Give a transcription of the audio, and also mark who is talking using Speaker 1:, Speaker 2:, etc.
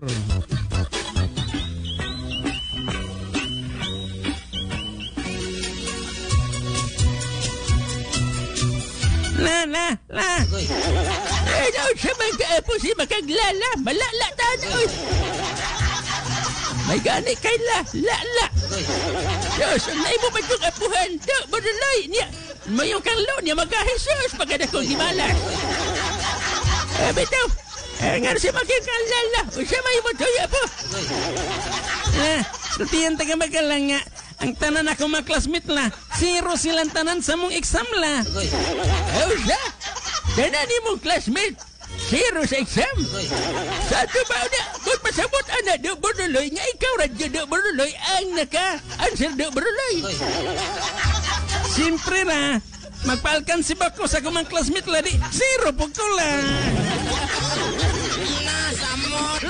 Speaker 1: La. Eh, daw siya magkaapo si makaglala. Malala tayo. May gani kay la. Diyos, ang naibo ba itong apuhan? Daw, badalay niya. Mayong kang lo niya magkahisos pagkada kong himalas. Bitaw, nga siya magkaglala. O siya may matuya po. Lutiyan taga magalang nga. Ang tanan ako mga classmate la, 0 silang tanan sa mong exam la. Oh, siya? Tanan ni mong classmate, 0 sa exam? Sa ito ba na, kung pasabot ana, do buruloy, nga ikaw radyo do buruloy, ang naka-answer do buruloy. Siyempre la, magpaalkan si Bako sa kumang classmate la, di 0 po ko la. Nasamot.